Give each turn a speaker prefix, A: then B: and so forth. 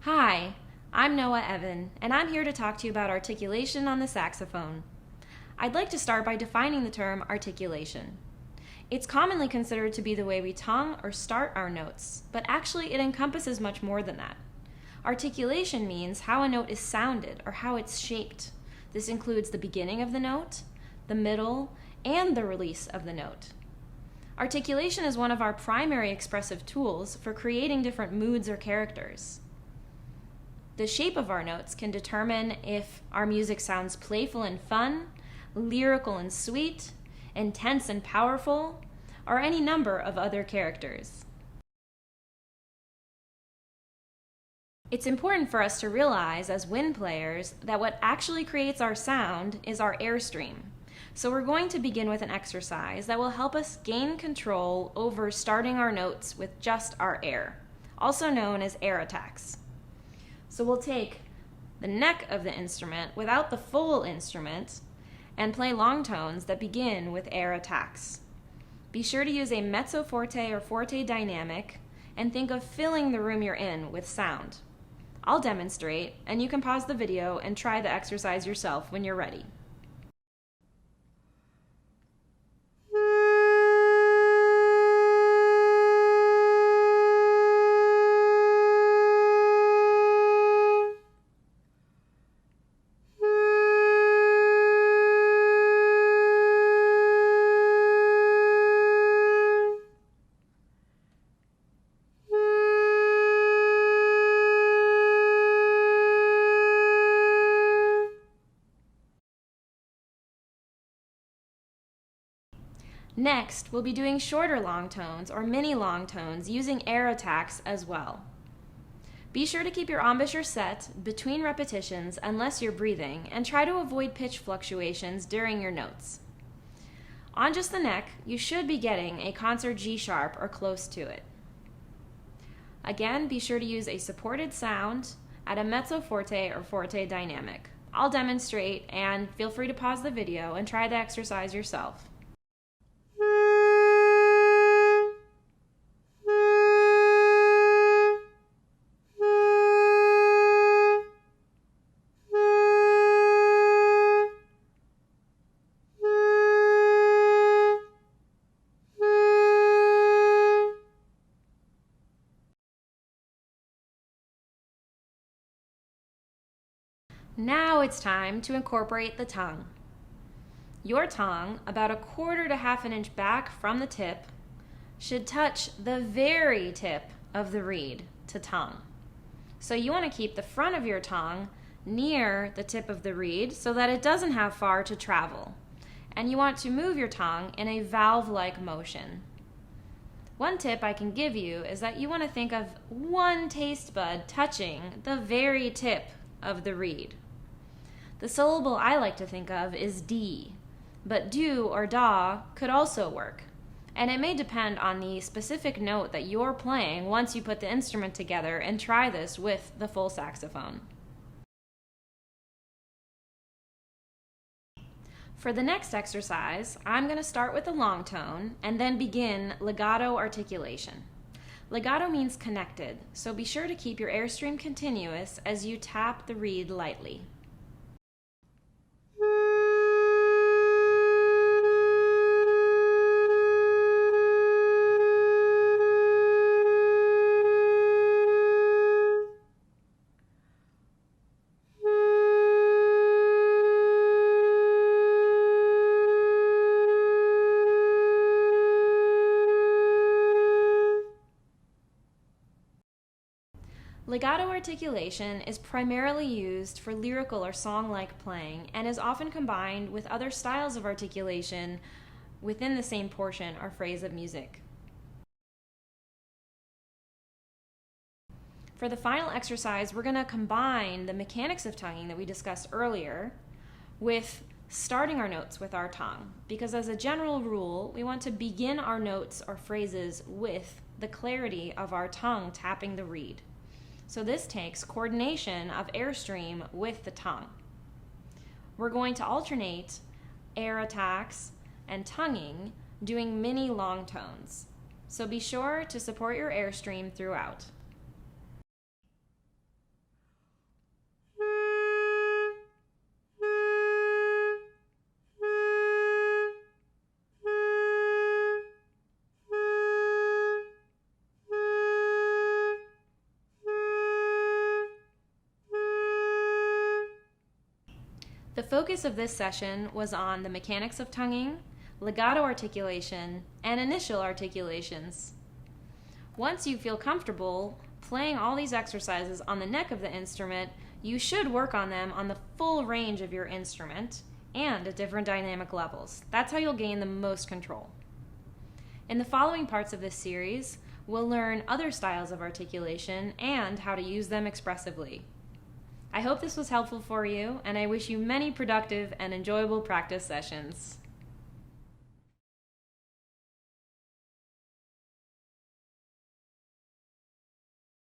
A: Hi, I'm Noa Even, and I'm here to talk to you about articulation on the saxophone. I'd like to start by defining the term articulation. It's commonly considered to be the way we tongue or start our notes, but actually it encompasses much more than that. Articulation means how a note is sounded or how it's shaped. This includes the beginning of the note, the middle, and the release of the note. Articulation is one of our primary expressive tools for creating different moods or characters. The shape of our notes can determine if our music sounds playful and fun, lyrical and sweet, intense and powerful, or any number of other characters. It's important for us to realize as wind players that what actually creates our sound is our airstream. So we're going to begin with an exercise that will help us gain control over starting our notes with just our air, also known as air attacks. So we'll take the neck of the instrument without the full instrument and play long tones that begin with air attacks. Be sure to use a mezzo forte or forte dynamic and think of filling the room you're in with sound. I'll demonstrate, and you can pause the video and try the exercise yourself when you're ready. Next, we'll be doing shorter long tones or mini long tones using air attacks as well. Be sure to keep your embouchure set between repetitions unless you're breathing, and try to avoid pitch fluctuations during your notes. On just the neck, you should be getting a concert G sharp or close to it. Again, be sure to use a supported sound at a mezzo forte or forte dynamic. I'll demonstrate, and feel free to pause the video and try the exercise yourself. Now it's time to incorporate the tongue. Your tongue, about 1/4 to 1/2 inch back from the tip, should touch the very tip of the reed to tongue. So you want to keep the front of your tongue near the tip of the reed so that it doesn't have far to travel. And you want to move your tongue in a valve-like motion. One tip I can give you is that you want to think of one taste bud touching the very tip of the reed. The syllable I like to think of is D, but do or da could also work, and it may depend on the specific note that you're playing once you put the instrument together and try this with the full saxophone. For the next exercise, I'm going to start with a long tone and then begin legato articulation. Legato means connected, so be sure to keep your airstream continuous as you tap the reed lightly. Legato articulation is primarily used for lyrical or song-like playing and is often combined with other styles of articulation within the same portion or phrase of music. For the final exercise, we're going to combine the mechanics of tonguing that we discussed earlier with starting our notes with our tongue, because as a general rule, we want to begin our notes or phrases with the clarity of our tongue tapping the reed. So this takes coordination of airstream with the tongue. We're going to alternate air attacks and tonguing, doing mini long tones. So be sure to support your airstream throughout. The focus of this session was on the mechanics of tonguing, legato articulation, and initial articulations. Once you feel comfortable playing all these exercises on the neck of the instrument, you should work on them on the full range of your instrument and at different dynamic levels. That's how you'll gain the most control. In the following parts of this series, we'll learn other styles of articulation and how to use them expressively. I hope this was helpful for you, and I wish you many productive and enjoyable practice sessions.